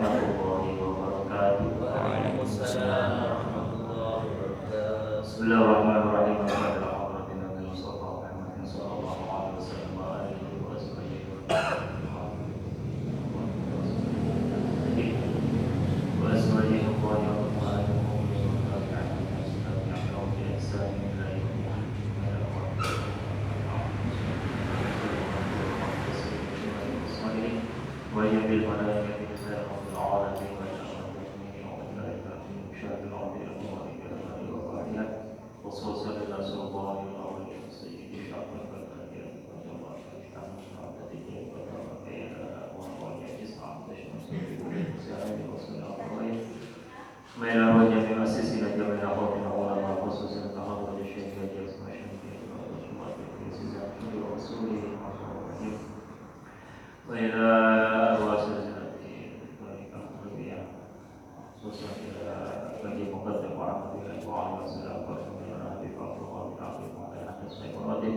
warahmatullahi wabarakatuh. Waalaikumsalam warahmatullahi wabarakatuh. Bismillahirrahmanirrahim. Alhamdulillah sallallahu alaihi wasallam wa alihi wa sahbihi wa ashabihi wa ويبي الملائكة رسالة العالمين ويشهد المؤمنين والملائكة من شهد الأرض الأمور وصوصا إلى سلطان الأولين سيد شعب البلدية رضي الله عنه عبدته وتوفينا وأخواني جسعا تشمس سعيد وصلاة الرئيس ما إلى وجه مؤسسنا جميع أخواتنا وعلماء خصوصا تحضر الشيخ جاسم الشمسية في سيزان ورسوله وإلى أرواح سلسلته ذلك الربيع خصوصا إلى بني مقدم ورحمة الله وعلى السلام ورحمة الله بفضل الله تعالى وعلى الشيخ الرضي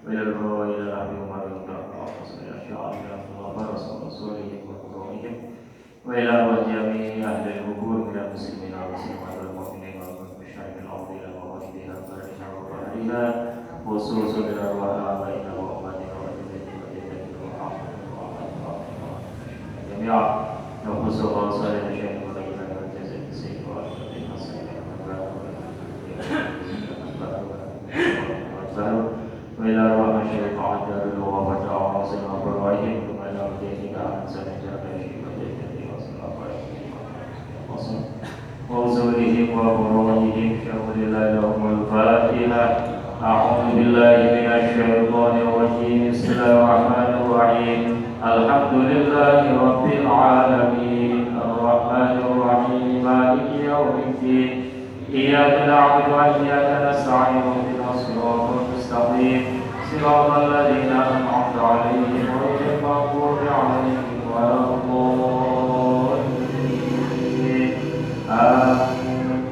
وإلى الروح وإلى الأبي عمر وطرق وصل إلى شعار الله ورسول رسوله وقرونهم وإلى أرواح جميع أهل القبور من المسلمين والمسلمات والمؤمنين والمشاهد الأرض إلى مغربها وبرها وبحرها خصوصا إلى أرواح آبائنا وأمهاتنا جميعا نخص خاصة لشيخ ولينا والجزء السيد والشيخ الحسين وإلى أرواح الشيخ عجل الوفاة وعاصم أبراهيم ثم إلى مدينك عن سنجر الشيخ وجدته وصل وصولهم وفروعهم شهر لهم الفاتحة أعوذ بالله من الشيطان الرجيم بسم الله الرحمن الرحيم الحمد لله رب العالمين الرحمن الرحيم مالك يوم الدين إياك نعبد وإياك نستعين اهدنا الصراط المستقيم صراط الذين أنعمت عليهم غير المغضوب عليهم ولا الضالين آمين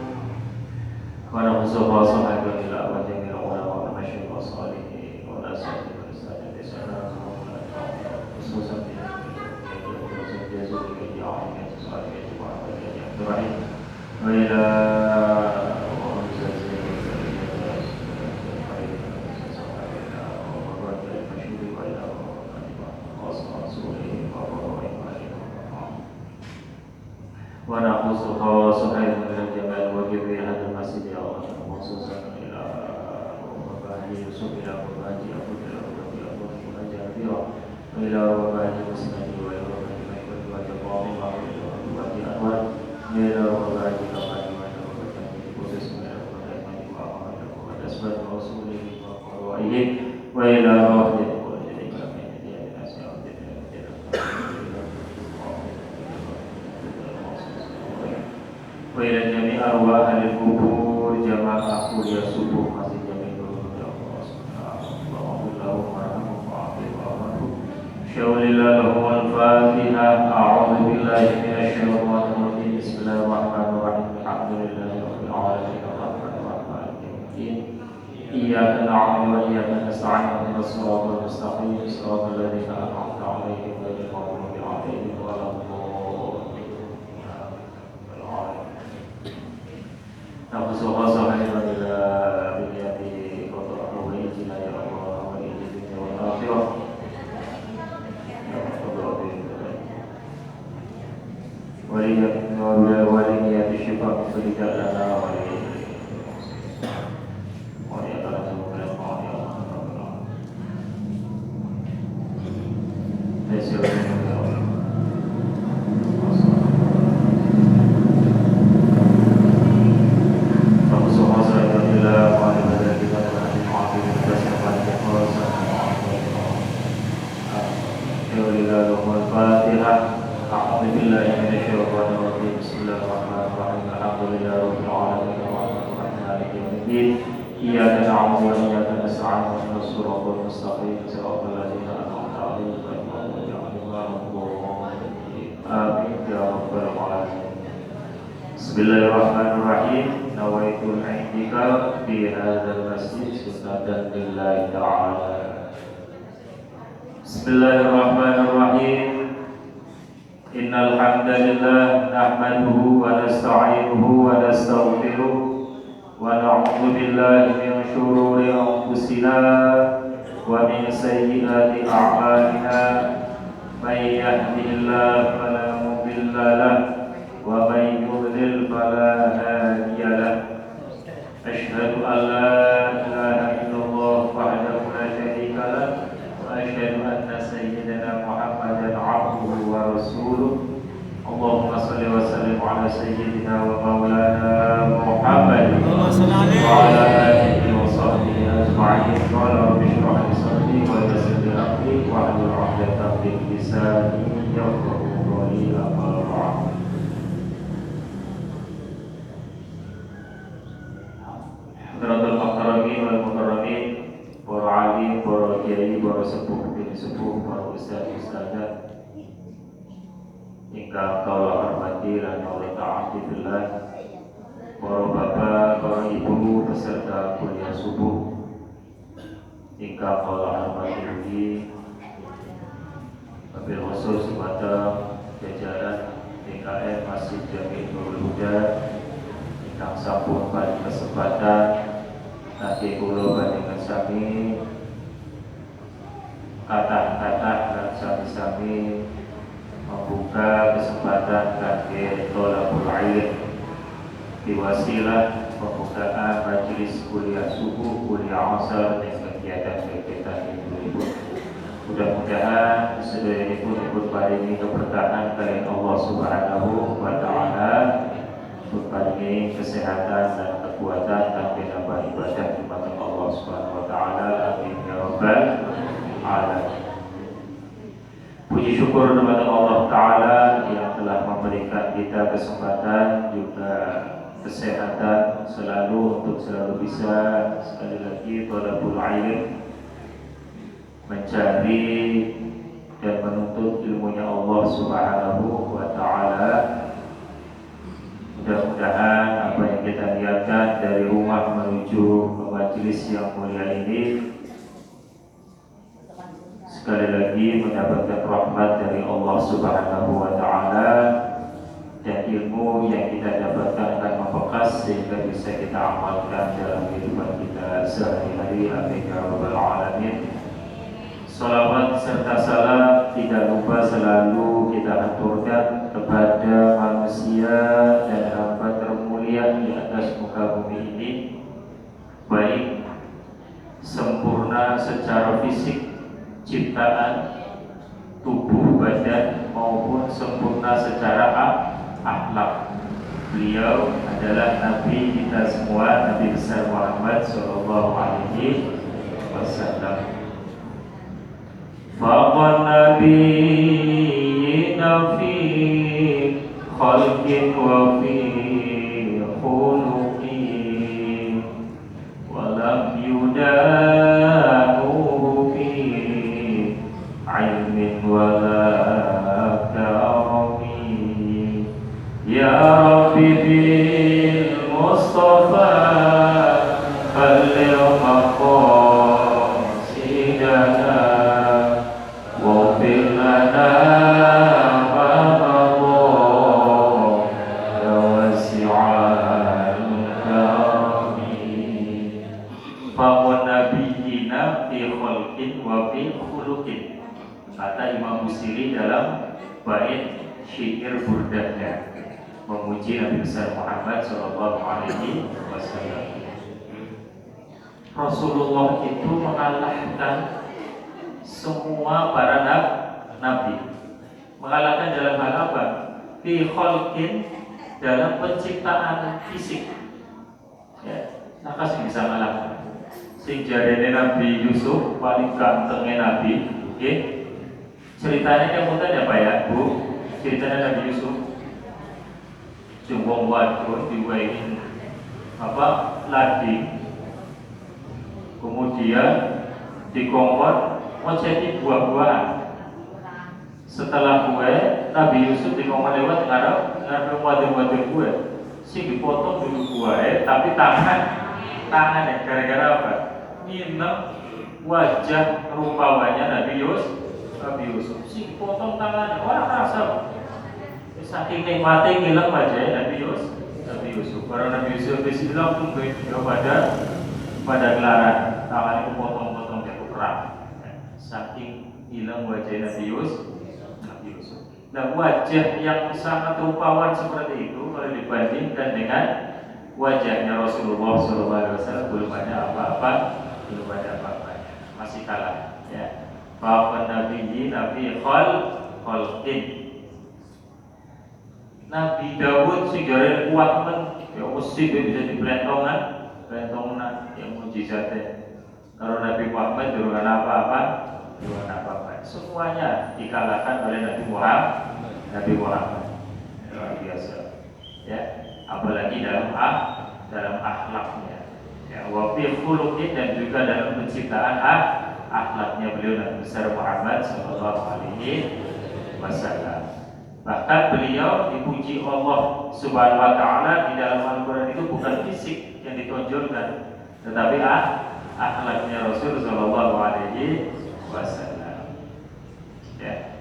ونغفر صاحب إلى وجه العلماء والمشايخ والصالحين والأساتذة والأساتذة سنة خصوصا وإلى ونخص خواص من الجمال وجبر هذا المسجد يا الله خصوصا إلى وباهي يوسف إلى وباهي أبو إلى وباهي أبو وإلى وباهي مسند وإلى وباهي مشهد وجبار وإلى وباهي أنور إلى وباهي كفاية وإلى وباهي قدس وإلى وباهي وأحمد وأسود ورسوله وقرائه وإلى وحده وإلى جميع أرواح القبور جماعة كل subuh masih jamin dulu ya Allah subhanahu wa ta'ala syawlillah lahu al-fatihah a'udhu billahi minasyaitanir rajim bismillahirrahmanirrahim alhamdulillahi rabbil alamin arrahmanirrahim iyyaka na'budu wa iyyaka nasta'in ihdinas siratal mustaqim siratal ladzina an'amta 'alaihim ghairil maghdubi 'alaihim waladdallin نقص خاصة أيضا إلى بنية وطرحويتنا يا الله وإيجادنا والآخرة ولنية الشفاء فلك لنا وليترسل من الله يا الله ليس إياك نعبد وإياك نستعين اهدنا الصراط المستقيم صراط الذين أنعمت عليهم غير المغضوب عليهم ولا الضالين آمين يا رب العالمين بسم الله الرحمن الرحيم نويت الاعتكاف في هذا المسجد سنة لله تعالى بسم الله الرحمن الرحيم Innal hamdalillah nahmaduhu wa nasta'inuhu wa nastaghfiruh wa na'udzu billahi min shururi anfusina wa min sayyiati a'malina may yahdihillahu fala mudilla lahu wa may yudlil fala hadiya lahu asyhadu an la ilaha illallah wahdahu la syarika lahu wa asyhadu anna sayyidana Muhammadan 'abduhu wa rasuluh. Allahumma shalli wa sallim ala sayyidina wa maulana Muhammad wa ala alihi wa sahbihi ajma'in. Qala rabbi shrah li sadri wa yassir li amri wa hlul 'uqdatam min lisani yafqahu qawli. Amma ba'd. Hadratul muhtaramin wal muhtaramin, para alim, para kiai, para sepuh, bini sepuh, para ustaz, ustazah ingkang kula hormati lan Allah taala billah, para bapak, para ibu peserta kuliah subuh ingkang kula hormati ugi, wabil khusus kepada jajaran DKM Masjid Jami Nurul Huda ingkang sampun paring kesempatan nanti kula panjenengan sami kata-kata dan sami-sami membuka kesempatan kangge thalabul ilm diwasilah pembukaan majelis kuliah subuh, kuliah asar dan kegiatan-kegiatan ibu-ibu. Mudah-mudahan sedaya ibu paringi keberkahan dari Allah Subhanahu wa taala, paringi kesehatan dan kekuatan kangge nambah ibadah dumateng Allah Subhanahu wa taala. Amin ya rabbal alamin. Puji syukur kepada Allah Ta'ala yang telah memberikan kita kesempatan juga kesehatan selalu untuk selalu bisa sekali lagi thalabul ilm, mencari dan menuntut ilmunya Allah Subhanahu wa Ta'ala. Mudah-mudahan apa yang kita niatkan dari rumah menuju ke majelis yang mulia ini sekali lagi mendapatkan rahmat dari Allah Subhanahu wa taala, dan ilmu yang kita dapatkan akan membekas sehingga bisa kita amalkan dalam kehidupan kita sehari-hari. Amin ya rabbal alamin. Salawat serta salam tidak lupa selalu kita haturkan kepada manusia dan hamba termulia di atas muka bumi ini, baik sempurna secara fisik ciptaan tubuh badan maupun sempurna secara akhlak. Beliau adalah Nabi kita semua, Nabi besar Muhammad sallallahu alaihi wasallam. Faqan nabiyina fi khalqin wa fi khuluqin wa lam yudanu ilmin wala karami. Ya Rabbi bil Mustafa balligh maqasidana wa fil lana ma madha ya wasi'al karami. Faqan nabiyina fi khalqin wa fi khuluqin, kata Imam Busiri dalam bait syair burdahnya memuji Nabi besar Muhammad sallallahu alaihi wasallam. Rasulullah itu mengalahkan semua para nabi. Mengalahkan dalam hal apa? Fi khalqin, dalam penciptaan fisik. Ya, nakas bisa mengalahkan. Sing jarene Nabi Yusuf paling gantengnya Nabi, nggih. Ceritanya kemudian apa ya, Bu? Ceritanya Nabi Yusuf Jumbong wadon diwehin lading, kemudian dikongkon ngoceki buah-buahan. Setelah kue, Nabi Yusuf dikongkon lewat ngarep wadon-wadon kue, sing dipotong dulu kue, tapi tangannya gara-gara apa? Nginem wajah rupa wajah Nabi Yusuf, sing dipotong tangannya, orang rasa saking nikmatnya hilang wajah Nabi Yusuf. Karena Nabi Yusuf bilang tuh pada gelaran tangannya potong-potong jatuh perang. Saking hilang wajah Nabi Yusuf. Nah, wajah yang sangat rupawan seperti itu kalau dibandingkan dengan wajahnya Rasulullah SAW belum ada apa-apa, masih kalah. Ya, bahwa Nabi khalqin. Nabi Dawud sejarah kuat men, ya mesti bisa dipelentongan, yang mujizatnya. Kalau Nabi Muhammad dengan apa-apa. Semuanya dikalahkan oleh Nabi Muhammad. Luar biasa. Ya, apalagi dalam akhlaknya. Ya, wa fi khuluqin dan juga dalam penciptaan akhlaknya beliau Nabi besar Muhammad sallallahu alaihi wasallam. Bahkan beliau dipuji Allah Subhanahu wa taala di dalam Al-Qur'an itu bukan fisik yang ditonjolkan, tetapi akhlaknya Rasul sallallahu alaihi wasallam. Ya.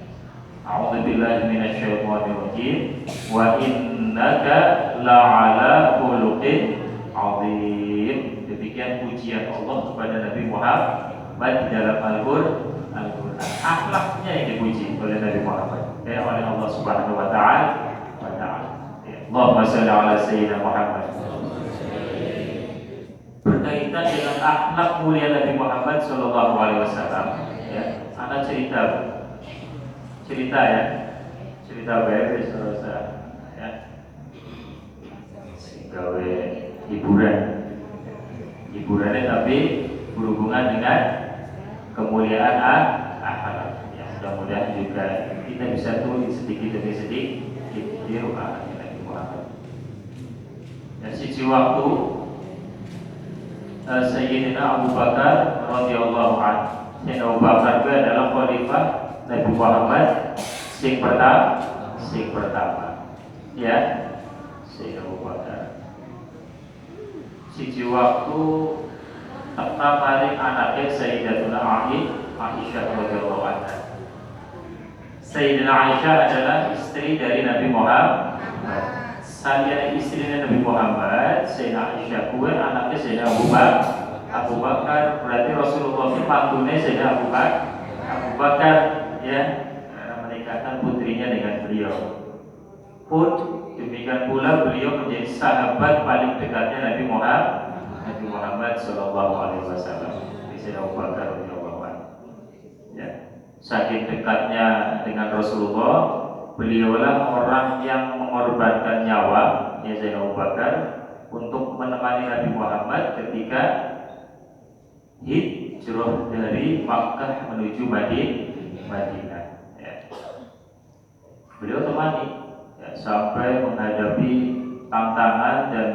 A'udzu billahi minasyaitonir rajim. Wa innaka la'ala khuluqin 'azim. Demikian pujian Allah kepada Nabi Muhammad di dalam Al-Qur'an. Akhlaknya yang dipuji oleh Nabi Muhammad, oleh Allah Subhanahu wa taala. Allahumma shalli ala sayyidina Muhammad. Berkaitan dengan akhlak mulia Nabi Muhammad sallallahu alaihi wasallam, ya. Ana cerita baik ya, gawe hiburannya tapi berhubungan dengan kemuliaan akhlak. Ya, mudah-mudahan juga kita bisa tulis sedikit demi sedikit di rumah Nabi Muhammad. Dan sisi waktu Sayyidina Abu Bakar radhiyallahu anhu. Sayyidina Abu Bakar itu adalah khalifah Nabi Muhammad sing pertama. Ya, Sayyidina Abu Bakar. Siji waktu tetap maring anaknya Sayyidatuna Aisyah radhiyallahu anha. Sayyidina Aisyah adalah istri dari Nabi Muhammad. Saya istrinya Nabi Muhammad, Sayyidina Aisyah kuwe anaknya Sayyidina Abu Bakar. Berarti Rasulullah itu pantune Sayyidina Abu Bakar, ya, karena menikahkan putrinya dengan beliau. Pun demikian pula beliau menjadi sahabat paling dekatnya Nabi Muhammad sallallahu alaihi wasallam. Sayyidina Abu Bakar radhiyallahu anhu. Ya, saking dekatnya dengan Rasulullah, beliaulah orang yang mengorbankan nyawa, ya, Sayyidina Abu Bakar, untuk menemani Nabi Muhammad ketika hijrah dari Makkah menuju Madinah. Ya. Beliau temani, ya, sampai menghadapi tantangan dan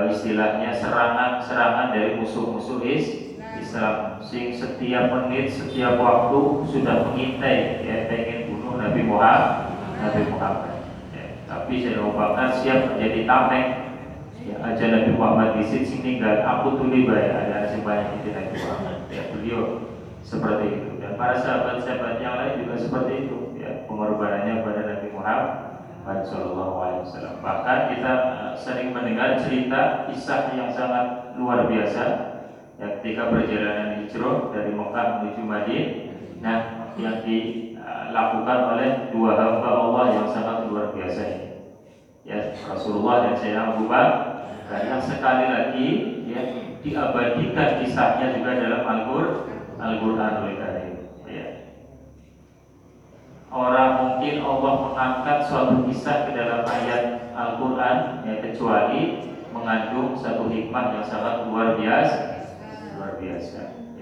istilahnya serangan dari musuh-musuh Islam. Sing setiap menit, setiap waktu sudah mengintai, ya, pengen bunuh Nabi Muhammad. Ya, tapi Sayyidina Abu Bakar siap menjadi tameng. Ya, aja Nabi Muhammad di sini tinggal aku tuli bae ada banyak itu Nabi Muhammad. Ya, beliau seperti itu dan para sahabat-sahabat yang lain juga seperti itu, ya, pengorbanannya kepada Nabi Muhammad sallallahu alaihi wasallam. Bahkan kita sering mendengar cerita kisah yang sangat luar biasa, ya, ketika perjalanan hijrah dari Mekah menuju Madinah yang dilakukan oleh dua hamba Allah yang sangat luar biasa ini, ya, Rasulullah dan Sayyidina Abu Bakar. Karena sekali lagi, ya, diabadikan kisahnya juga dalam Al-Qur'anul Karim. Ya. Orang mungkin Allah mengangkat suatu kisah ke dalam ayat Al-Qur'an, ya, kecuali mengandung satu hikmah yang sangat luar biasa.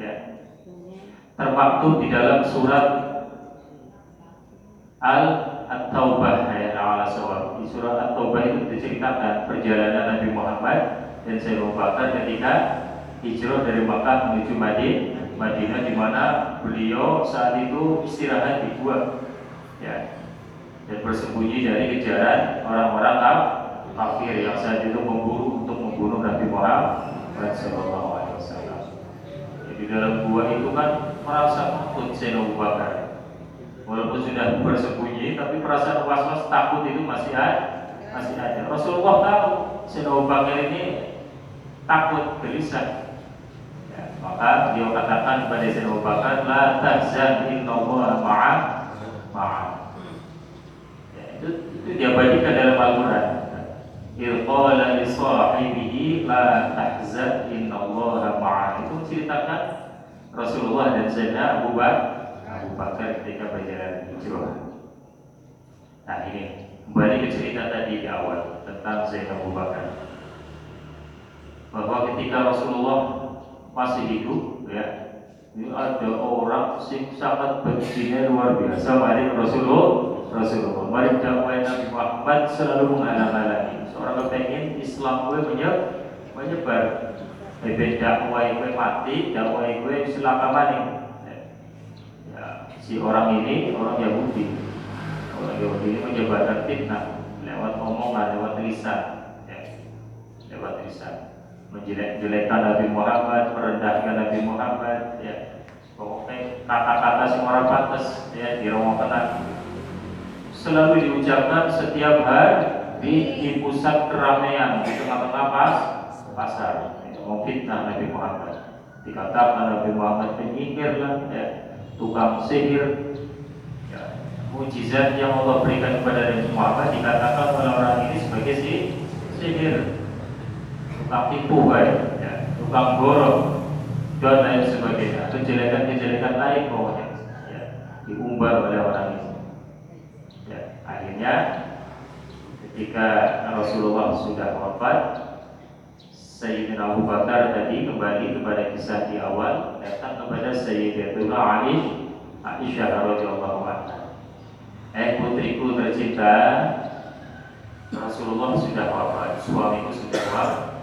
Ya. Termaktub di dalam surat At-Taubah ayat al-Sawab. Di surat At-Taubah itu diceritakan perjalanan Nabi Muhammad dan Sayyidina Abu Bakar ketika hijrah dari Makkah menuju Madinah, di mana beliau saat itu istirahat di gua, ya, dan bersembunyi dari kejaran orang-orang kafir yang saat itu memburu untuk membunuh Nabi Muhammad sallallahu alaihi wasallam. Di dalam gua itu kan merasa takut Sayyidina Abu Bakar. Walaupun sudah bersembunyi, ini, tapi perasaan was-was takut itu masih ada. Rasulullah tahu Sayyidina Abu Bakar ini takut, gelisah. Ya, maka beliau katakan kepada Sayyidina Abu Bakar, la tahzan innallaha ma'a. Ya, itu diabadikan dalam Al-Quran. Qala li sahibihi la tahzan innallaha ma'a. Itu menceritakan Rasulullah dan Sayyidina Abu Bakar ketika berjalan hijrah. Nah ini kembali ke cerita tadi di awal tentang Sayyidina Abu Bakar, bahwa ketika Rasulullah masih hidup, ya, ini ada orang sing sangat bencinya luar biasa mari Rasulullah. Mari dakwah Nabi Muhammad selalu menghalang-halangi. Seorang kepengen Islam gue menyebar. Bebek dakwah gue mati, dakwah gue selaka maning. Ya, si orang ini orang Yahudi. Orang Yahudi ini menyebarkan fitnah lewat omongan, lewat lisan, ya, lewat lisan. Menjelek-jelekkan Nabi Muhammad, merendahkan Nabi Muhammad, ya. Pokoknya kata-kata semua orang pantas, ya, dirongokkan. Selalu diucapkan setiap hari di pusat keramaian, di tengah-tengah pasar. Memfitnah Nabi Muhammad. Dikatakan Nabi Muhammad penyihir lah, ya, tukang sihir. Ya, mujizat yang Allah berikan kepada Nabi Muhammad dikatakan oleh orang ini sebagai sihir, tukang tipu, ya, tukang borong dan lain sebagainya. Kejelekan-kejelekan lain pokoknya, ya, diumbar oleh orang ini. Ya, akhirnya ketika Rasulullah sudah wafat, Sayyidina Abu Bakar tadi kembali kepada kisah di awal, datang kepada Sayyidatuna Aisyah radhiyallahu anha. Putriku tercinta, Rasulullah sudah wafat, suamiku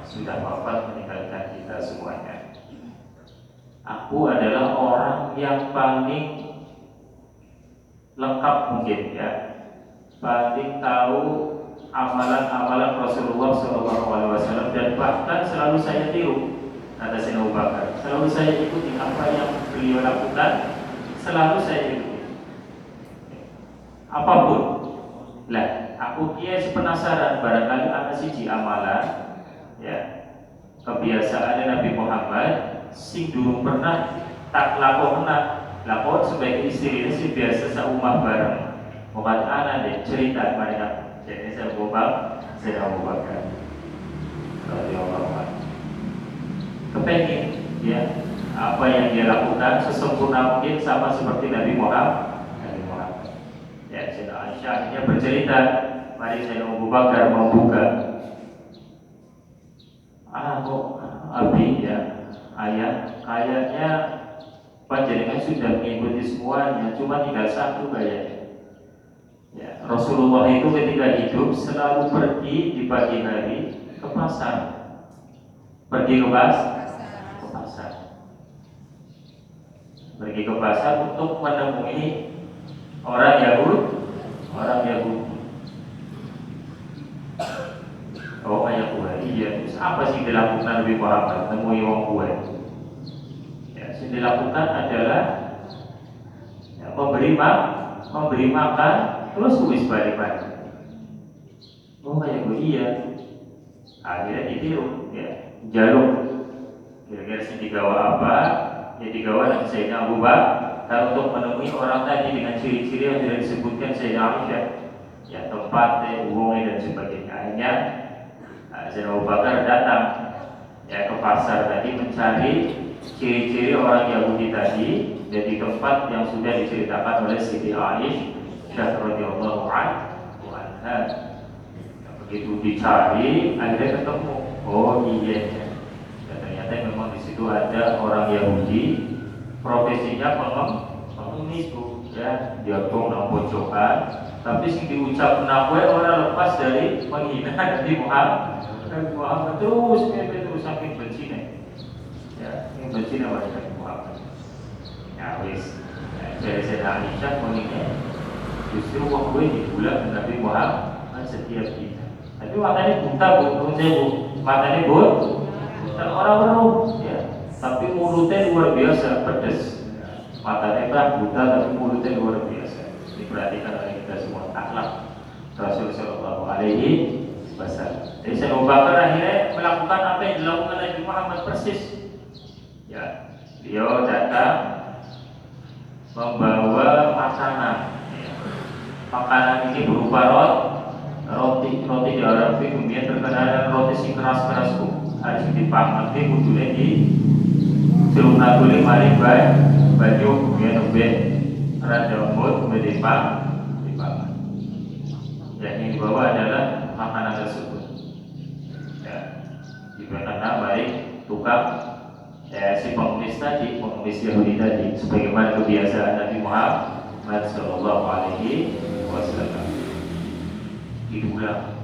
sudah wafat meninggalkan kita semuanya. Aku adalah orang yang paling lengkap mungkin, ya, paling tahu amalan-amalan Rasulullah SAW, dan bahkan selalu saya tiru, kata Sayyidina Abu Bakar. Selalu saya ikuti apa yang beliau lakukan, selalu saya ikuti apapun. Lah, aku kiai penasaran, barangkali ada siji amalan, ya, kebiasaan Nabi Muhammad sing durung pernah tak lakon sebagai istri ini sih biasa saumah bareng. Bukan anak deh cerita mereka. Jadi saya Abu Bakar radhiyallahu anhu kepengen, ya, apa yang dia lakukan sesempurna mungkin sama seperti Nabi Muhammad. Ya, Sayyidah Aisyah akhirnya bercerita, mari Sayyidina Abu Bakar membuka. Kok Abi, ya, ayah, kayaknya panjenengan sudah mengikuti semuanya, cuma tinggal satu kayaknya. Ya, Rasulullah itu ketika hidup selalu pergi di pagi hari ke pasar. Pergi ke pasar. Pergi ke pasar untuk menemui orang Yahudi. Oh, ayah gue, iya. Terus apa sih dilakukan Nabi Muhammad menemui orang gue? Ya, yang dilakukan adalah, ya, memberi makan. Terus wis balik-balik. Oh kayak gue, iya. Akhirnya ditiru, ya, jaluk. Kira-kira sih digawa apa? Ya digawa dengan Sayyidina Abu Bakar untuk menemui orang tadi dengan ciri-ciri yang tidak disebutkan Sayyidina Aisyah. Ya, tempatnya, uangnya dan sebagainya. Akhirnya Sayyidina Abu Bakar datang, ya, ke pasar tadi mencari ciri-ciri orang Yahudi tadi, dari tempat yang sudah diceritakan oleh Siti Aisyah radhiyallahu anha. Begitu dicari, akhirnya ketemu. Oh iya, ya, ternyata memang di situ ada orang Yahudi, profesinya pengemis, ya, dia tuh nang pojokan, tapi sing diucap nakwe orang lepas dari menghina Nabi Muhammad terus saking bencinya, ya, yang bencinya wajah Nabi Muhammad. Ya wis, dari Sayyidah Aisyah mengingat justru wong gue dibulat Nabi Muhammad setiap kita. Tapi matanya buta, matanya buta, orang weruh, ya. Tapi mulutnya luar biasa pedas. Matanya buta tapi mulutnya luar biasa. Diperhatikan oleh kita semua. akhlak Rasul Sallallahu Alaihi Wasallam. Jadi Sayyidina Abu Bakar akhirnya melakukan apa yang dilakukan Nabi Muhammad persis. Ya, beliau datang membawa makanan. Makanan ini berupa roti di Arab kemudian terkenal dengan roti sing keras harus dipangan kudune di celuna tuli mari baju kemudian ubeh raja umur kemudian dipangan. Yang dibawa adalah makanan tersebut. Ya, diberikan baik tukang si pengemis tadi, pengemis Yahudi tadi, sebagaimana kebiasaan Nabi Muhammad Sallallahu Alaihi Wasallam. Didulang,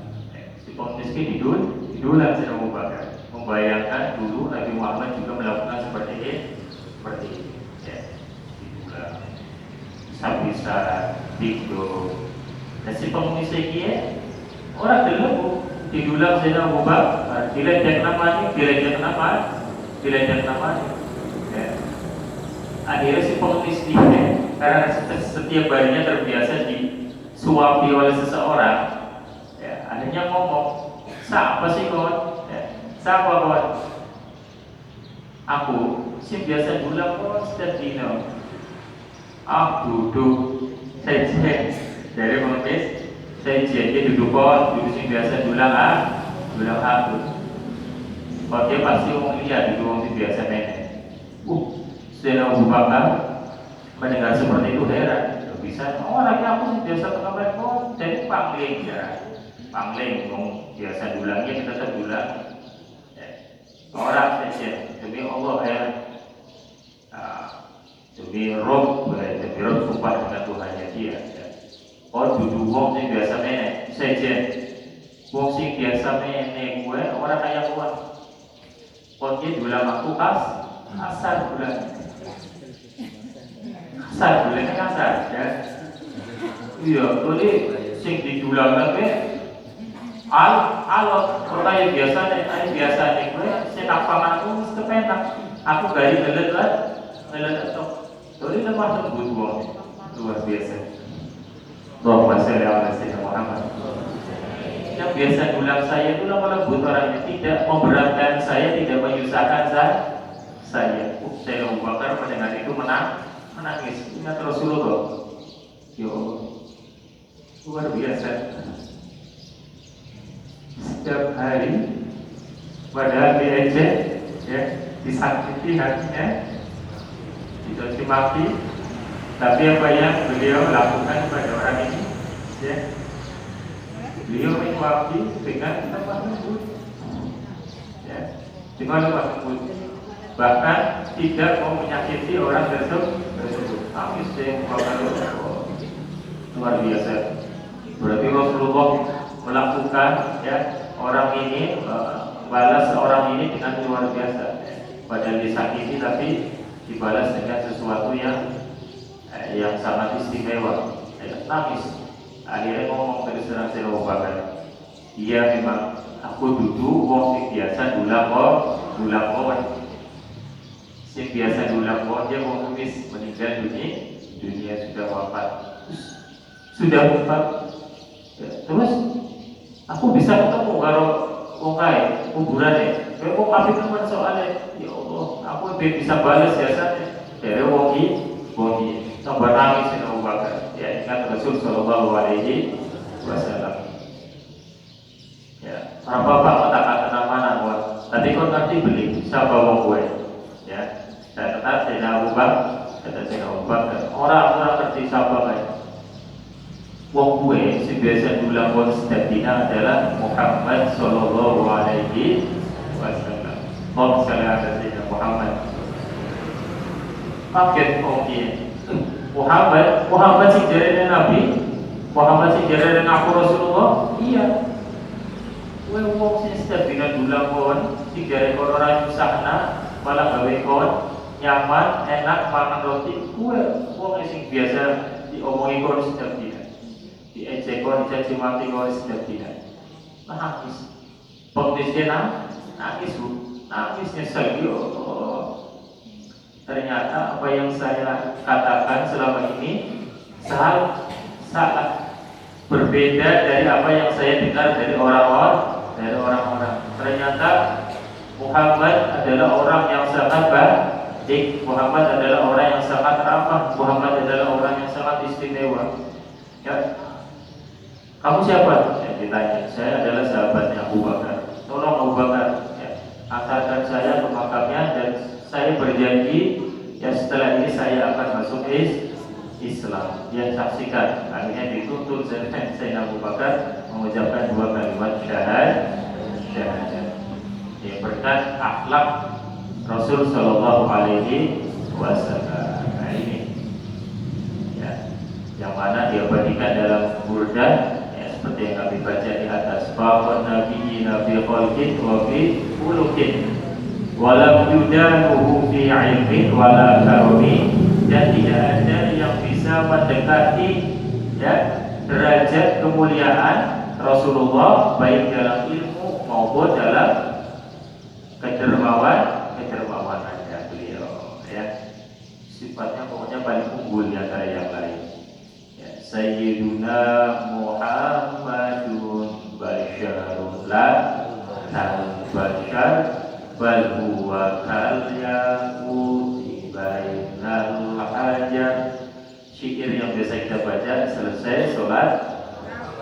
si pengemis ini didulang Sayyidina Abu Bakar. Membayangkan dulu Nabi Muhammad juga melakukan seperti ini. Ya, didulang, bisa tidur. Dan si pengemis ini orang dulu didulang Sayyidina Abu Bakar, dilecek namanya. Ya. Akhirnya si pengemis ini karena setiap harinya terbiasa disuapi oleh seseorang, ya, akhirnya ngomong, siapa sih kawan? Ya, siapa kawan? Aku sih biasa dulang kawan setiap dino. Aku duduk saja dari pengemis, saya jadi duduk kawan, duduk sih biasa dulang aku. Kalau dia pasti orang lihat itu orang biasa nenek. Sayyidina Abu Bakar mendengar seperti itu heran. Bisa, lagi aku sih biasa pengabar kok. Jadi pangling ya, pangling, biasa dulangnya kita tetap dulang. Orang saja demi Allah ya, demi Rob sumpah dengan Tuhannya dia. Oh duduk wong sih biasa nenek saja. Wong sih biasa nenek gue orang kaya kuat. Pokoknya dulang aku kasar dulang ya. Iya, jadi sing didulang lagi alot kaya biasa nih gue sing pangan aku mesti penak. Aku gari ngelet atok. Jadi lemah lembut wong luar biasa. Allahumma sholli ala sayyidina Muhammad. Yang biasa dulang saya itu lemah lembut orangnya, tidak memberatkan saya, tidak menyusahkan saya. Saya Abu Bakar mendengar itu menangis. Ingat Rasulullah. Ya Allah, luar biasa. Setiap hari padahal diejek, ya, disakiti hatinya, dicaci maki, tapi apa yang beliau lakukan kepada orang ini, ya, beliau menyuapi dengan lemah lembut, ya, dengan lemah lembut. Bahkan tidak mau menyakiti orang tersebut. Nangis saya luar biasa. Berarti Rasulullah melakukan ya orang ini balas orang ini dengan luar biasa. Padahal disakiti tapi dibalas dengan sesuatu yang sangat istimewa. Nangis. Akhirnya ngomong terus terang Sayyidina Abu Bakar. Iya memang aku duduk wong sing biasa dulang yang biasa dulang dia mengemis meninggal dunia sudah wafat. Ya, terus aku bisa ketemu karo wong kae kuburan ya. Kowe kok kabeh teman soalnya ya Allah, aku bisa balas jasane dari wong iki tambah nangis Sayyidina Abu Bakar. Ya ingat Rasul Sallallahu Alaihi Wasallam. Ya, para bapak kata-kata mana buat tadi kau nanti beli siapa wong gue ya. Saya kata Sayyidina Abu Bakar, orang ngerti siapa kan? Wong gue si biasa dulang wong setiap dina adalah Muhammad Sallallahu Alaihi Wasallam. Allahumma sholli ala Sayyidina Muhammad. Paket ini Muhammad si jarene Nabi, Muhammad si jarene aku Rasulullah. Iya. Gue wong si setiap dina dulang wong si jarene orang nyusahna malah gawe kon nyaman, enak, makan roti. Kue, wong sing biasa diomongi kon setiap dina, diejek kon, dicaci maki kon setiap dina. Nangis, pengemisnya nangis nyesel. Ternyata apa yang saya katakan selama ini salah. berbeda dari apa yang saya dengar dari orang-orang. Ternyata Muhammad adalah orang yang sangat baik. Muhammad adalah orang yang sangat ramah. Muhammad adalah orang yang sangat istimewa. Ya, kamu siapa? Ya, ditanya. Saya adalah sahabatnya Abu Bakar. Tolong Abu Bakar, ya, antarkan saya ke makamnya dan saya berjanji, ya setelah ini saya akan masuk Islam. Dia saksikan. Akhirnya dituntut Sayyidina Abu Bakar mengucapkan dua kalimat syahadat. Ya, berkat akhlak Rasul Shallallahu Alaihi Wasallam. Nah ini, ya, yang mana diabadikan dalam Burdah, ya, seperti yang kami baca di atas. Bahwa Nabi kholqin wa fi khuluqin walam yudanuhu fi ilmin wala karami, dan tidak ada yang bisa mendekati, ya, derajat kemuliaan Rasulullah baik dalam ilmu maupun dalam kedermawanannya beliau, ya, sifatnya pokoknya paling unggul di antara yang lain. Ya, Sayyiduna Muhammadun basyarun la bashar bal huwa kal yaquti bainal hajar. Syair yang biasa kita baca selesai sholat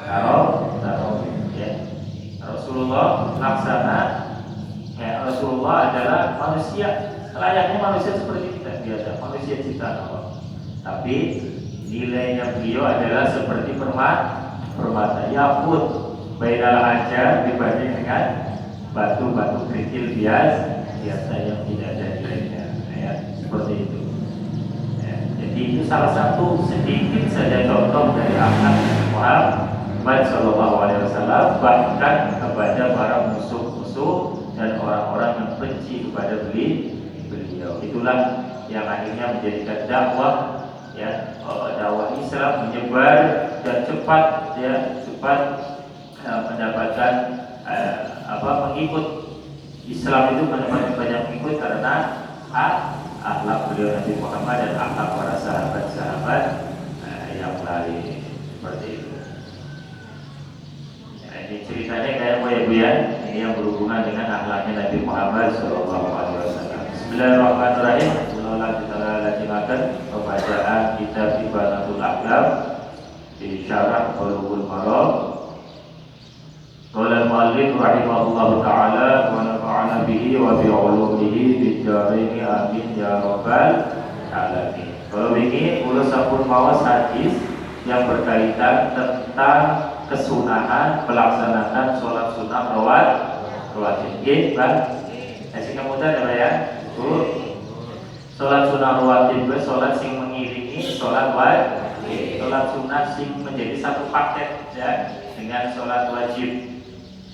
tarawih, ya. Rasulullah laksana, ya, Rasulullah adalah manusia layaknya manusia seperti kita biasa, manusia ciptaan Allah. Tapi nilainya beliau adalah seperti permata yakut bainal hajar, dibanding dengan batu-batu kerikil biasa yang tidak ada nilainya, ya, seperti itu. Ya, jadi itu salah satu sedikit saja contoh dari akhlak Muhammad Shallallahu Alaihi Wasallam, bahkan kepada para musuh-musuh dan orang-orang yang benci kepada beliau. Itulah yang akhirnya menjadikan dakwah, ya, dakwah Islam menyebar dan cepat mendapatkan pengikut. Islam itu mendapatkan banyak pengikut karena akhlak beliau Nabi Muhammad dan akhlak para sahabat-sahabat yang lain, seperti itu. Ini ceritanya kayak ya, ini yang berhubungan dengan akhlaknya Nabi Muhammad SAW. Bismillahirrahmanirrahim. Mulai kita lanjutkan pembacaan kitab Ibanatul Ahkam di Syarah Bulughul Maram. Qala al-muallif rahimahullahu taala wa nafa'ana bihi wa bi 'ulumihi fid dharain amin ya rabbal alamin. Kalau ini ulun sampun mawas hadis yang berkaitan tentang kesunahan melaksanakan sholat sunnah rawatib. Nggih, Bang. Sing kemudian ya, sholat sunnah rawatib itu sholat sing mengiringi sholat wajib. Sholat sunnah sing menjadi satu paket, ya, dengan sholat wajib.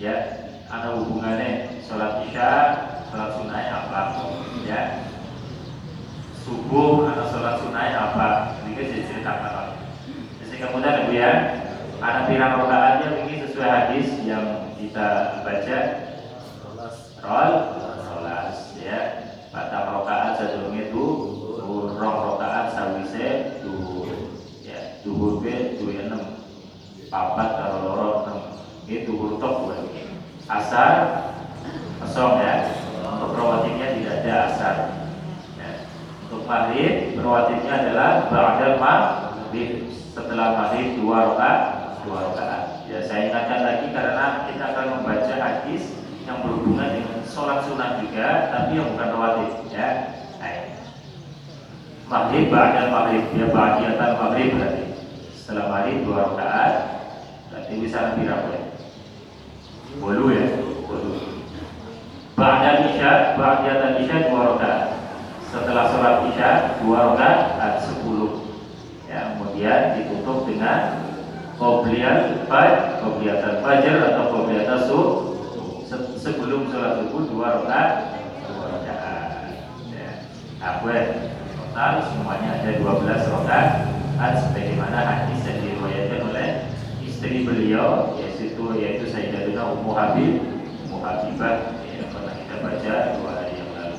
Ya, ada hubungannya sholat isya, sholat sunnah apa, ya, subuh atau sholat sunnah apa, ini kan ceritakan. Jadi kemudian ya, ada pirang rakaatnya ini sesuai hadis yang kita baca. Rolas, ya, patang rakaat sebelum itu, rong rakaat sawise duhur, ya, duhur be 26, papat karo loro 6, itu duhur tok buat. Asar kosong, ya. Untuk rawatibnya tidak ada asar, ya. Untuk maghrib rawatibnya adalah ba'dal maghrib, setelah maghrib 2 rakaat. Ya, saya ingatkan lagi karena kita akan membaca hadis yang berhubungan dengan sholat sunnah juga, tapi yang bukan rawatib, ya. Maghrib ba'dal maghrib, ya, ba'diyatal maghrib berarti setelah maghrib 2 rakaat, berarti bisa lebih rapat. Bolu, ya, bolu. Ba'dal isya, ba'diyatal isya 2 rakaat. Setelah sholat isya 2 rakaat 10. Ya, kemudian ditutup dengan qobliyatul fajr atau qobliyatul subuh. Sebelum sholat subuh 2 rakaat. Ya. Total semuanya ada 12 rakaat, sebagaimana hadis yang diriwayatkan oleh istri beliau, yaitu Sayyidatuna Ummu Habibah, yang pernah kita baca 2 hari yang lalu.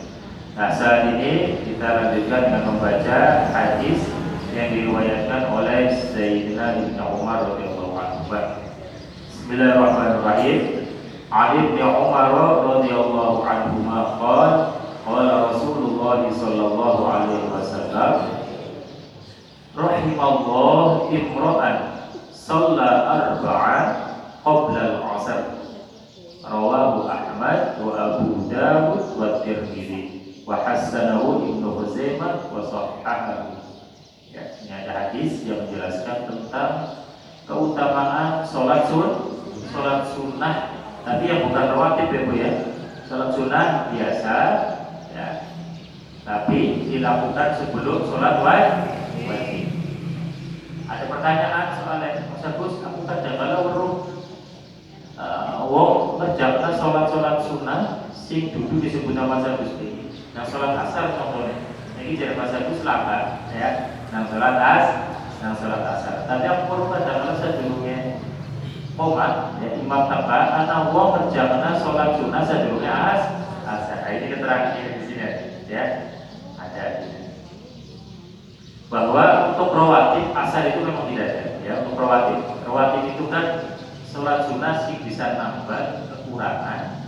Nah, saat ini kita lanjutkan dengan membaca hadis yang diriwayatkan oleh Sayyidina Ibnu Umar radhiyallahu anhu. Bismillahirrahmanirrahim. Ali bin Umar radhiyallahu anhuma qala Rasulullah sallallahu alaihi wasallam rahimallahu imra'an shalla arba'an qabla al-'asr. Rawahu Ahmad wa Abu Dawud wa Tirmidzi wa hasanahu Ibnu Khuzaimah wa sahhahahu. Ya, ini ada hadis yang menjelaskan tentang keutamaan sholat sunnah, tapi yang bukan rawatib ya Bu ya. Sholat sunnah biasa ya, tapi dilakukan sebelum sholat wajib. Ada pertanyaan soalnya, Mas Agus, aku kadang kalau wong ngerjakan sholat sunnah sing duduk disebut nama Mas Agus ini. Nah sholat asar contohnya, ini jadi Mas Agus selatan ya. Nah sholat asar. Tapi aku perlu kadang-kadang sedulurnya komat ya imam tengah anak wong ngerjakan sholat sunnah sedulurnya asar. Ini keterangan di sini ya. Ada di sini. Bahwa untuk rawatib asar itu memang tidak ada ya. Untuk rawatib itu kan sholat sunnah sih bisa nambah kekurangan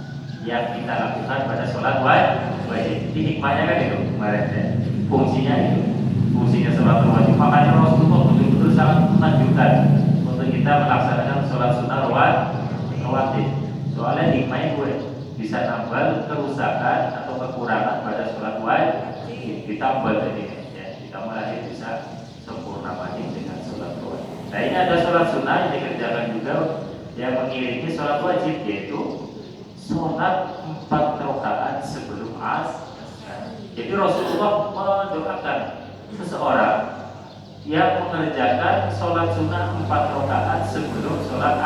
yang kita lakukan pada sholat wajib. Jadi hikmahnya kan itu kemarin ya. Fungsinya sholat wajib. Makanya Rasulullah betul-betul sangat menunjukkan untuk kita melaksanakan sholat sunnah rawatib. Soalnya hikmahnya bisa nambah kerusakan atau kekurangan pada sholat wajib. Ditambah jadi ya, ditambah lagi bisa sempurna lagi dengan sholat wajib. Nah ini ada sholat sunnah yang dikerjakan juga yang mengiringi sholat wajib, yaitu sholat 4 rakaat sebelum asar. Jadi Rasulullah mendoakan seseorang yang mengerjakan sholat sunnah 4 rakaat sebelum sholat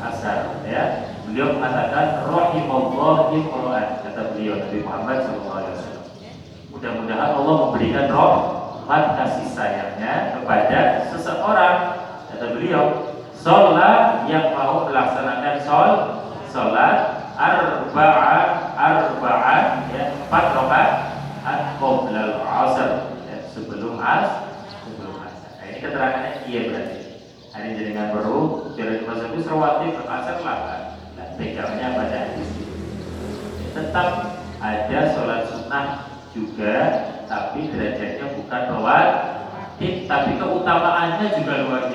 asar ya. Beliau mengatakan rahimallahu imra'an, kata beliau Nabi Muhammad SAW. Mudah-mudahan Allah memberikan rahmat kasih sayangnya kepada seseorang, kata beliau, sholat yang mau melaksanakan sholat arba'an ya 4 rakaat qabla al-'asr ya, sebelum asar. Nah, ini keterangannya iya berarti. Hari jenengan baru dari masuk rawatib asar lah. Nah, pegangnya pada hadis itu. Tetap ada sholat sunnah juga, tapi derajatnya bukan rawatib, tapi keutamaannya juga luar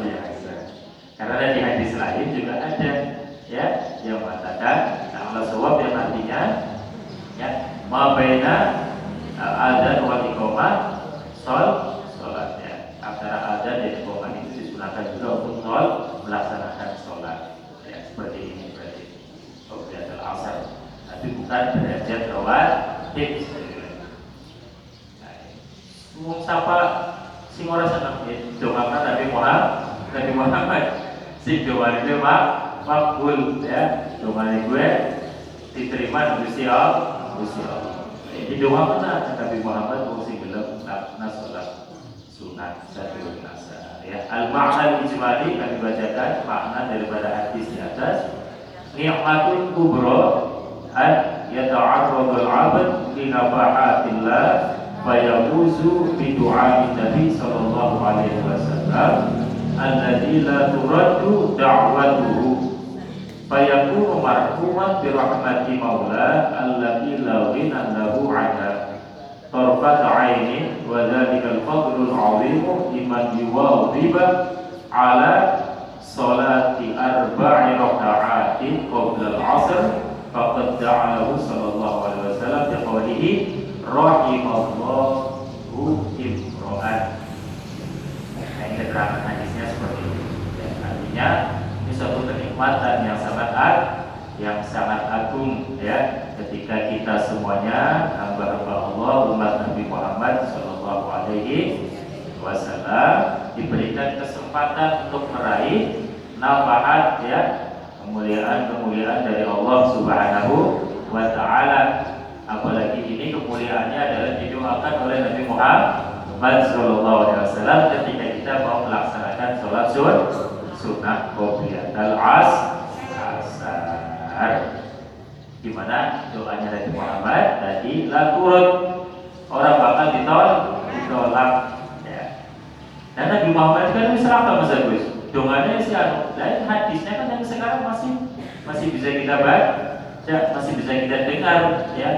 biasa. Karena di hadis lain juga ada ya yang mengatakan Allah sawab yang artinya ya ma baina adzan wal iqamah sholat ya. Antara adzan dan iqamah itu digunakan juga untuk melaksanakan sholat ya, seperti ini berarti Qoblatul Asar, tapi bukan derajat rawatib. Nah, siapa sing ora seneng dongakan Nabi Muhammad sing doa itu makbul ya, doa gue diterima Gusti Allah. Jadi doa mana Nabi Muhammad mau sing gelem sholat sunat satu asar ya. Al-ma'na al-ijmali kami bacakan makna daripada hadis di atas. Ni'matul kubra an yata'arradu al-'abd li nafahatillah fa yafuzu bi du'a'i Nabi sallallahu alaihi wasallam alladzi la turaddu da'watuhu fayakunu marhuman bi rahmati maula alladzi la ghina lahu 'anha tarfat 'ainin wa dzalikal fadlul 'azim liman yuwadhiba 'ala salati arba'i raka'atin qabla al-'asr faqad ja'alahu sallallahu alaihi wasallam bi qawlihi rahimallahu imra'an. Nah, ini keterangan hadisnya seperti itu. Dan artinya ini suatu kenikmatan yang sangat agung ya, ketika kita semuanya hamba-hamba Allah umat Nabi Muhammad sallallahu alaihi wasallam diberikan kesempatan untuk meraih nafaat ya, kemuliaan dari Allah Subhanahu wa taala. Apalagi ini kemuliaannya adalah didoakan oleh Nabi Muhammad sallallahu alaihi wasallam ketika kita mau melaksanakan sholat sunnah qobliyatul asar, di mana doanya Nabi Muhammad tadi la turut, orang bakal ditolak ya. Dan Nabi Muhammad kan bisa apa Mas Agus? dongannya sih lain, hadisnya kan yang sekarang masih bisa kita baca, masih bisa kita dengar ya,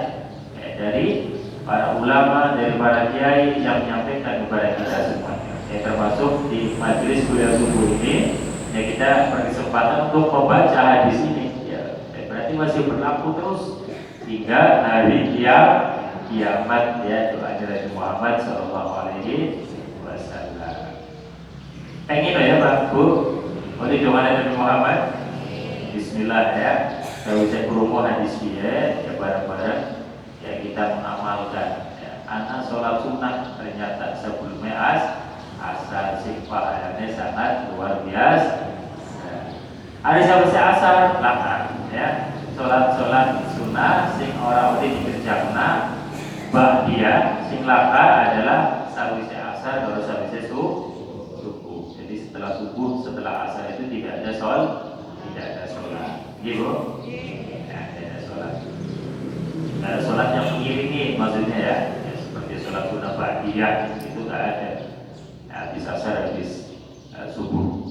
dari para ulama, dari para kiai yang menyampaikan kepada kita semuanya. Ya, termasuk di majelis kuliah subuh ini ya kita berkesempatan untuk membaca hadis ini ya, berarti masih berlaku terus hingga hari kiamat ya, doa Nabi Muhammad Shallallahu Alaihi Wasallam. Pengen ya Pak Bu, oleh doa Nabi Muhammad. Bismillah ya, kalau saya kurungu hadis dia ya bareng-bareng ya kita mengamalkan ya. Anak sholat sunnah ternyata sebelumnya asar sing pahalanya sangat luar biasa. Ada siapa asar lakar ya, sholat sunnah sing orang udah dikerjakan dia sing laka adalah sawise asar baru sawise subuh. Jadi setelah subuh, setelah asar itu tidak ada sholat, gitu. Nah, tidak ada sholat. Tidak ada sholat yang mengiringi, maksudnya ya, seperti sholat sunnah ba'diyah itu tidak ada. Nah, habis asar, habis subuh.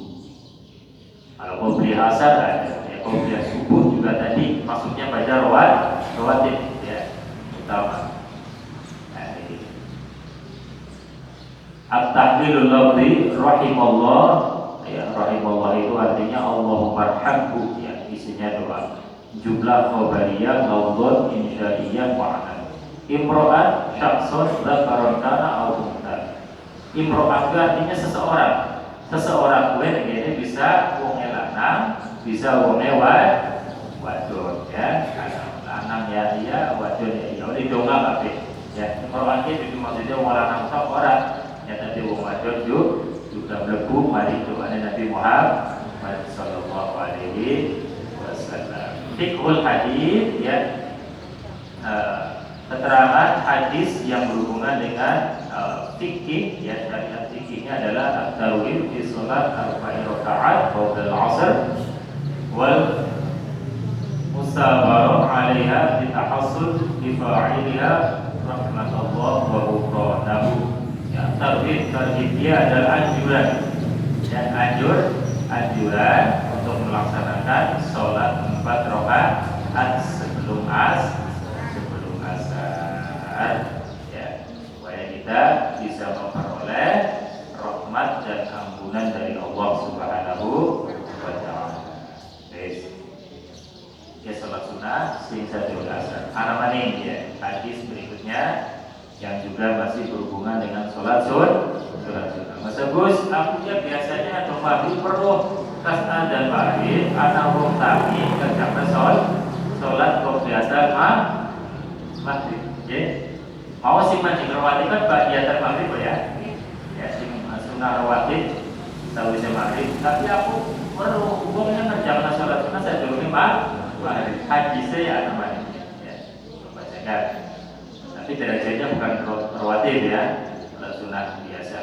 Kalau mau beli asar ada, ya, kalau beli subuh juga tadi maksudnya baca rawatib ya, utama. At-tahlilul lafzi rahimallah ya, rahimallah itu artinya Allahumma arhamhu ya, isinya doa. Jumlah khabariyah lafdhun insya'iyah ma'ana. Imro'an syakhsun dzakaron kana au untha. Imro'an itu artinya seseorang gue ini bisa wong lanang, bisa wong wadon ya. Lanang ya iya, wadon ya iya. Oleh donga kabeh. Ya, imro'an itu maksudnya wong lanang tok ora. Ya tadi wong wadon juga mlebu mari doane Nabi Muhammad sallallahu alaihi wasallam. Fiqhul hadis ya, keterangan hadis yang berhubungan dengan fikih ya, syariat fikihnya adalah at-tarwil fi salat arba'in rakaat qabla al-'asr wal musabarah 'alaiha bi tahassul bi fa'iliha rahmatullah wa ghufranahu. Ya, tarhib dia adalah anjuran dan anjuran untuk melaksanakan sholat 4 rakaat sebelum asar ya, supaya kita bisa memperoleh rahmat dan ampunan dari Allah Subhanahu wa ta'ala. Ya, sholat sunnah sing sadurunge asar. Ana maning ya, hadis berikutnya yang juga masih berhubungan dengan sholat sunnah. Masa Gus, aku ya biasanya atau maghrib perlu kasna dan maghrib, anak wong tami kerjakan sholat kok biasa maghrib. Ya, mau sih mancing rawatib kan biasa maghrib ya, ya sing sunnah rawatib tahu saya maghrib. Tapi aku perlu hukumnya kerjakan sholat sunnah saya dulu maghrib. Haji saya namanya, ya, bacakan. Tapi derajatnya bukan rawatib ya, sholat sunnah biasa.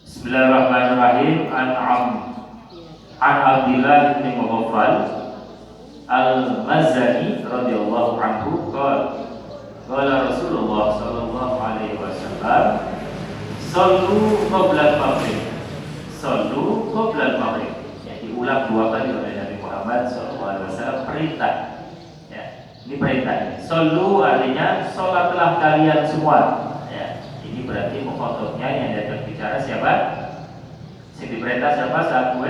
Bismillahirrahmanirrahim. An Abdillah bin Mughaffal Al-Mazani radhiyallahu anhu qala Rasulullah sallallahu alaihi wasallam sallu qabla al-maghrib. Sallu qabla al-maghrib. Ya, diulang 2 kali oleh Nabi Muhammad sallallahu alaihi wasallam, perintah. Ini perintah. Sallu artinya sholatlah kalian semua. Ya, ini berarti mukhotobnya yang datang bicara siapa? Si diperintah siapa saat gue?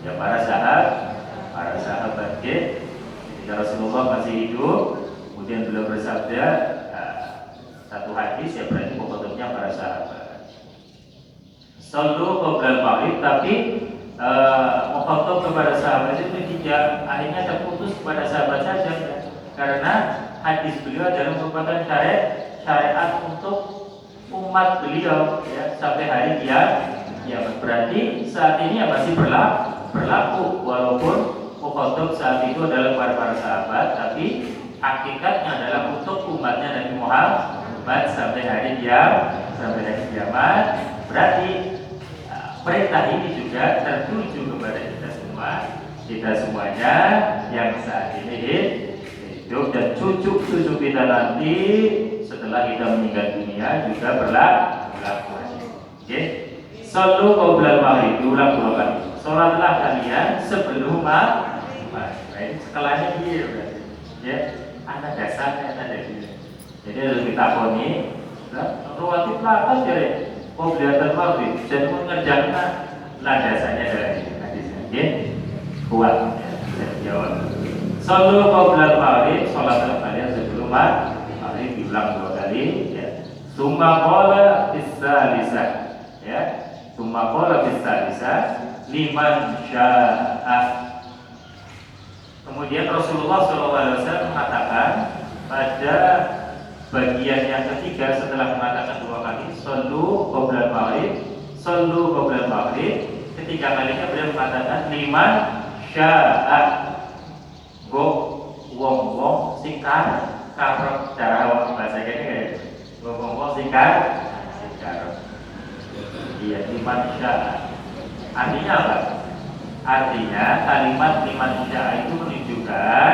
Ya para sahabat. Ketika Rasulullah masih hidup, kemudian beliau bersabda satu hadis ya, berarti mukhotobnya para sahabat. Sallu qabla maghrib, tapi mukhotob kepada sahabat itu tidak akhirnya terputus kepada sahabat saja. Karena hadis beliau adalah merupakan syariat untuk umat beliau ya, sampai hari kiamat. Berarti saat ini masih berlaku walaupun mukhotob saat itu adalah para sahabat, tapi hakikatnya adalah untuk umatnya Nabi Muhammad sampai hari kiamat. Berarti perintah ini juga tertuju kepada kita semuanya yang saat ini hidup dan cucu kita nanti setelah kita meninggal dunia juga berlaku. Oke, Sallu qoblal maghrib, diulang 2 kali. Salatlah kalian sebelum maghrib. Nah, ini sekelanya dia berarti. Ya, ada dasarnya ada dia. Jadi harus ditakoni, rawatib lakas jadi qoblal maghrib. Jadi mengerjakan landasannya dari hadisnya. Ya, kuat. Ya, bisa dijawab. Sallu qoblal maghrib, salatlah kalian sebelum maghrib, diulang 2 kali. Ya. Summa qala bis-salisah. Ya. Summa qala bis-salisah liman syaa. Kemudian Rasulullah SAW mengatakan pada bagian yang ketiga setelah mengatakan 2 kali sallu qoblal maghrib, sallu qoblal maghrib, ketiga kalinya beliau mengatakan liman syaa. Go wong-wong sing karep cara bahasa kene wong-wong sing karep. Iya, liman syaa. Artinya apa? Artinya kalimat liman syaa itu menunjukkan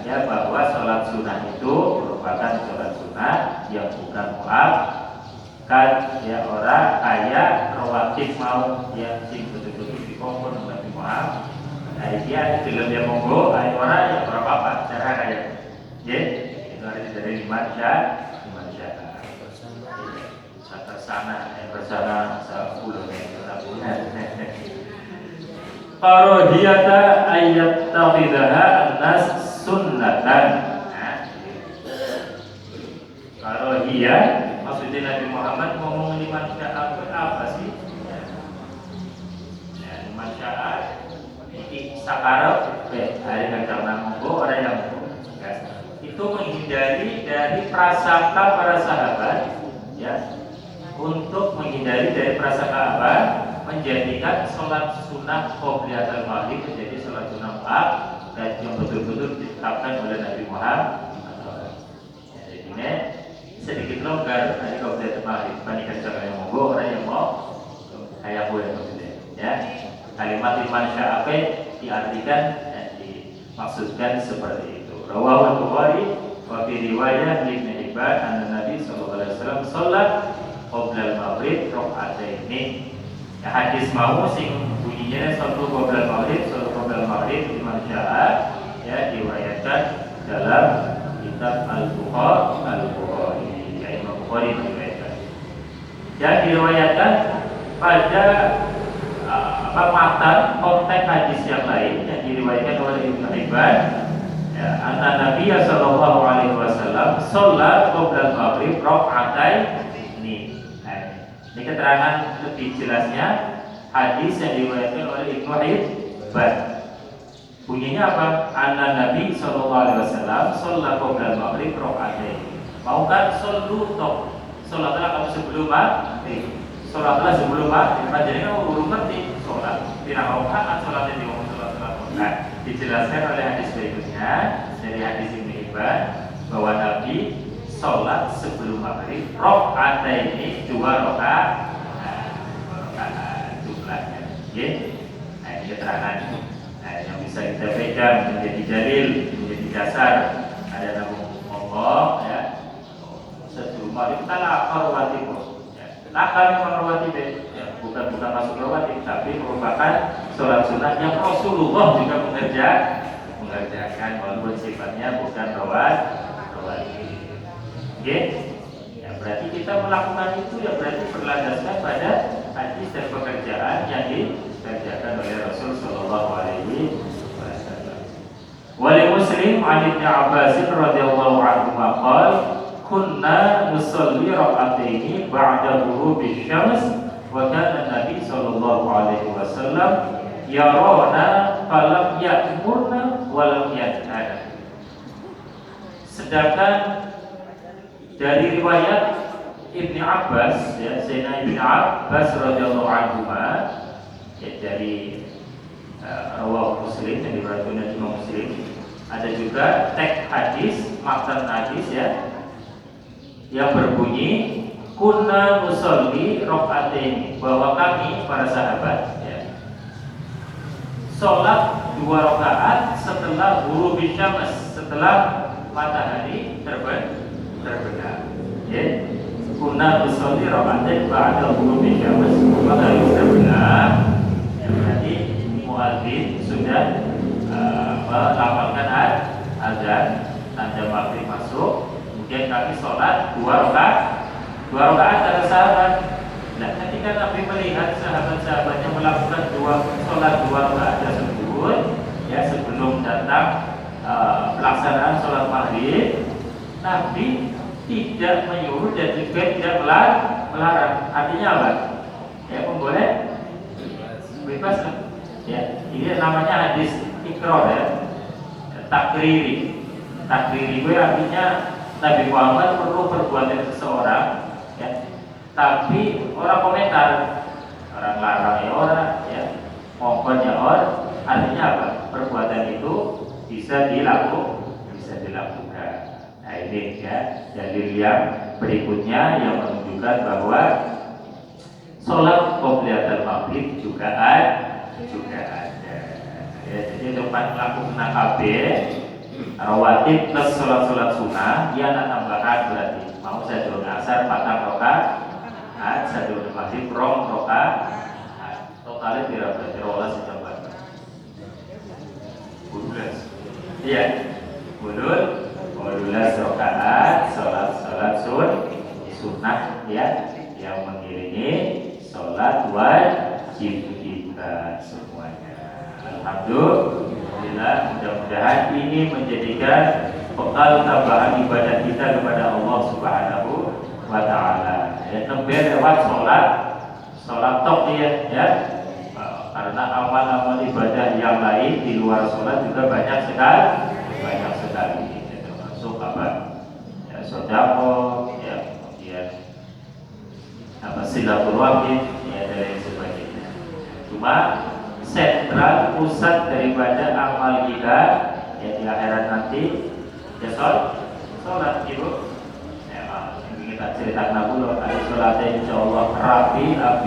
ya bahwa sholat sunnah itu merupakan sholat sunnah yang bukan muakkad ya, orang kayak rawatib mau yang sing betul-betul dikongkon oleh Muhammad. Nah, dia film dia monggo, orang yang berapa apa cara kayak, ya itu arti dari liman syaa. Sana bersama sepuluh Qarahiyata ayat taqidaha an-nas sunnatan. Qarahiyah maksudnya Nabi Muhammad ngomong liman syaa apa sih? Ya, liman syaa ini sakarep hari karena monggo orang yang ya, itu menghindari dari prasangka para sahabat ya, untuk menghindari dari prasangka apa? Menjadikan sholat sunnah qobliyatul maghrib menjadi sholat sunnah muakkad yang betul-betul ditetapkan oleh Nabi Muhammad. Jadi ini sedikit longgar dari qobliyatul maghrib dibandingkan cara yang monggo orang yang mau kayak gue maksudnya. Ya, kalimat liman syaa diartikan dan dimaksudkan seperti itu. Rawahu Bukhari wa fi riwayah Ibnu Hibban anna Nabi sallallahu alaihi wasallam sholat qoblal maghrib rakaataini. Ya, hadis mau sing bunyinya satu qoblal maghrib, satu qoblal maghrib liman syaa ya diriwayatkan dalam kitab Al-Bukhari. Ya, Imam Bukhari meriwayatkan. Ya, diriwayatkan pada matan konteks hadis yang lain yang diriwayatkan oleh Ibnu Hibban. Ya, anna Nabi sallallahu alaihi wasallam sholat qoblal maghrib rakaatain. Ini keterangan lebih jelasnya hadis yang diriwayatkan oleh Ibnu Hibban. Bunyinya apa? Anna Nabi sallallahu alaihi wasallam sholat qoblal maghrib rakaatain. Mau kan sholat sholatlah kamu sebelum maghrib. Sholatlah sebelum maghrib. Jadi kamu belum ngerti sholat. Tidak rakaat sholatnya di waktu sholat. Nah, dijelaskan oleh hadis berikutnya dari hadis Ibnu Hibban bahwa Nabi sholat sebelum maghrib rakaataini 2 rakaat jumlahnya. Ya. Nah, ini keterangan yang bisa kita pegang menjadi dalil, menjadi dasar. Ada Nabi ngomong ya sebelum maghrib tala rawatib. Nakal memang rawatib ya, bukan masuk rawatib tapi merupakan sholat sunnah yang Rasulullah juga mengerjakan walaupun sifatnya bukan rawatib. Ya, berarti kita melakukan itu ya berarti berlandaskan pada hadis dan pekerjaan yang dikerjakan oleh Rasul Sallallahu Alaihi Wasallam. Wali Muslim an Ibnu Abbas radhiyallahu anhu qala kunna nusalli rak'ataini ba'da ghurubi syams wa kana Nabi Sallallahu Alaihi Wasallam yarana falam ya'murna wa lam yanhana. Sedangkan dari riwayat Ibnu Abbas ya, Sayyidina Ibnu Abbas radhiyallahu anhu ya, dari rawahu Muslim yang diriwayatkan oleh Imam Muslim. Ada juga teks hadis, matan hadis ya yang berbunyi kunna nusalli raka'ataini, bahwa kami para sahabat ya salat 2 rakaat setelah ghurubi syams, setelah matahari terbenam. Ya. kuna usolli rakaatain ba'da ghurubi syams, maka bisa benar ya, berarti muadzin sudah melafalkan azan tanda maghrib masuk, kemudian kami sholat 2 rakaat dari sahabat. Nah, ketika Nabi melihat sahabat-sahabatnya melakukan sholat 2 rakaat tersebut, ya sebelum datang pelaksanaan sholat maghrib, Nabi tidak menyuruh dan juga tidak melarang. Artinya apa? Ya, boleh bebas kan? Ya, ini namanya hadis ikrar ya, takriri itu artinya Nabi Muhammad perlu perbuatan seseorang ya, tapi orang komentar, orang larang ya orang ya, mohon ya orang, artinya apa? Perbuatan itu bisa dilakukan. Nah ini ya dalil yang berikutnya yang menunjukkan bahwa sholat qobliyatul maghrib juga ada. Ya, jadi tempat melakukan KB rawatib plus sholat sunnah, dia anak tambahan berarti mau saya turun asar 4 rakaat, saya turun maghrib 2 rakaat, totalnya kira berarti rolas sejabat 12. Iya, 12 rakaat sholat sunnah ya, yang mengiringi sholat wajib kita semuanya. Alhamdulillah, mudah-mudahan ini menjadikan bekal tambahan ibadah kita kepada Allah Subhanahu wa Ta'ala. Ya, nembe lewat sholat tok ya. Karena amal-amal ibadah yang lain di luar sholat juga banyak sekali. Ya, termasuk apa? Ya, sedekah, ya, kemudian silaturahim, ya, dan lain sebagainya. Cuma sentral pusat daripada amal kita ya di akhirat nanti ya sholat ibu ya, yang kita ceritakan dulu ada sholatnya insyaallah rapi ya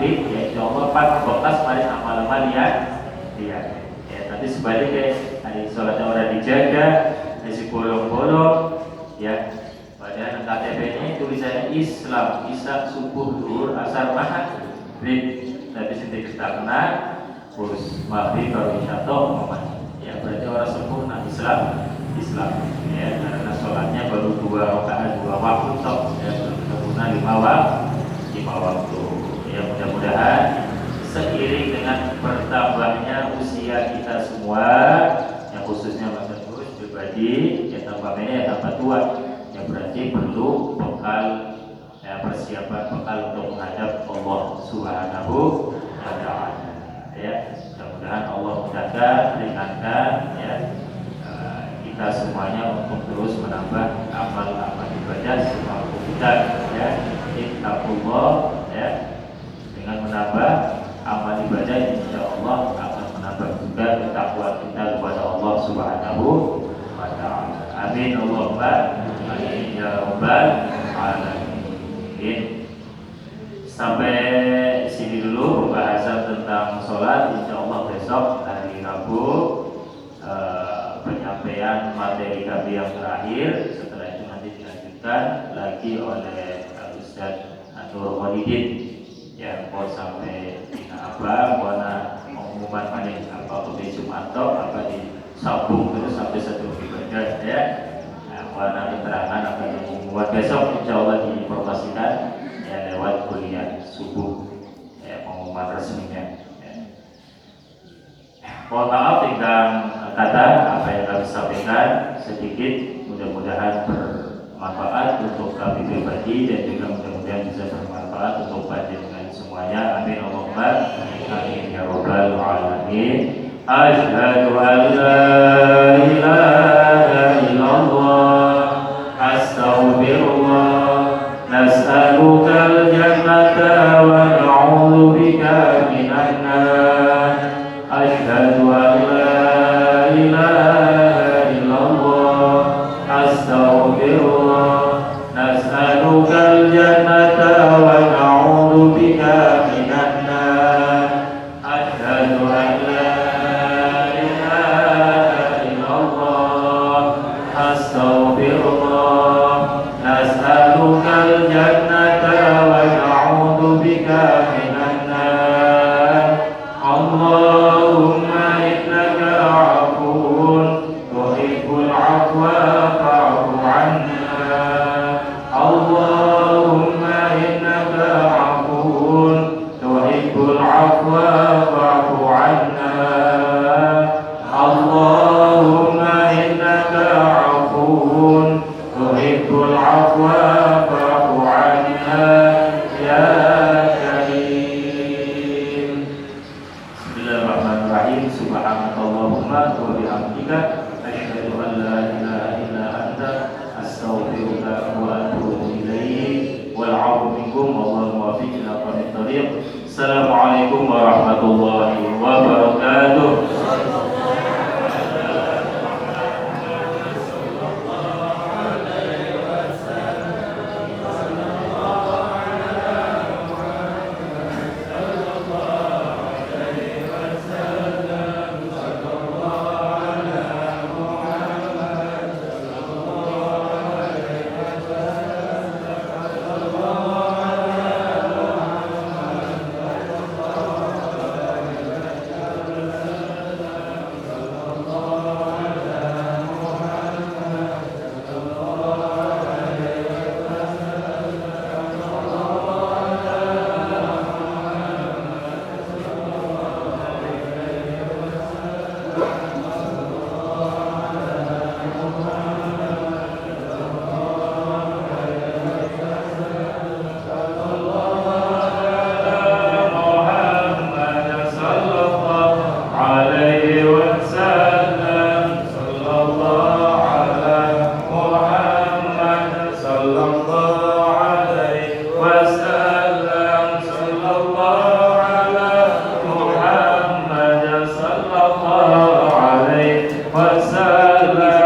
insyaallah pas bekas mari amal-amal ya tapi sebaliknya ada sholatnya orang dijaga masih bolong-bolong ya, padahal KTP-nya tulisannya Islam, Isya, subuh, zuhur, asar, maghrib, tapi sedikit stagnan terus maghrib baru isya ya, berarti orang sempurna Islam ya, karena sholatnya baru 2 rakaat 2 waktu ya, belum sempurna 5 waktu ya. Mudah-mudahan seiring dengan bertambahnya usia kita semua yang khususnya Mas Agus pribadi ya, tambah ini ya tambah tua ya, berarti perlu bekal ya, persiapan bekal untuk menghadap Allah Subhanahu wa Ta'ala ya. Mudah-mudahan Allah mudahkan, ringankan ya kita semuanya untuk terus menambah amal-amal ibadah semampu kita ya. Insyaallah ya, dengan menambah amal ibadah insyaallah akan menambah juga ketakwaan kita kepada Allah Subhanahu wa Ta'ala. Amin Allahumma amin ya rabbal alamin. Sampai sini dulu pembahasan tentang sholat. Insyaallah besok hari Rabu penyampaian materi kami yang terakhir. Setelah itu nanti dilanjutkan lagi oleh Ustaz Nur Khalidin yang mau sampai apa pengumuman paling apa di Jumat apa disambung terus sampai satu ibadah ya. Warna keterangan akan dibuat besok insyaallah diinformasikan ya lewat kuliah subuh ya, pengumuman resminya ya. Mohon maaf tinggal kata apa yang kami sampaikan sedikit, mudah-mudahan bermanfaat untuk kami pribadi dan juga mudah-mudahan bisa bermanfaat untuk panjenengan semuanya. Amin Allahumma amin ya rabbal alamin. Asyhadu an la ilaha illallah astaghfirullah nas'alukal jannata wa na'udzu bika minan nar. Asyhadu an la ilaha illallah astaghfirullah nas'alukal jannata wa na'udzu bika minan nar. Asyhadu an la ilaha illallah astaghfirullah nas'alukal jannata Bismillahirrahmanirrahim. Subhanakallahumma wa bihamdika asyhadu an la ilaha illa anta astaghfiruka wa atubu ilaik. Wal 'afwu minkum wallahu muwaffiq ila aqwamit thariq. Assalamualaikum warahmatullahi wabarakatuh. Wasallam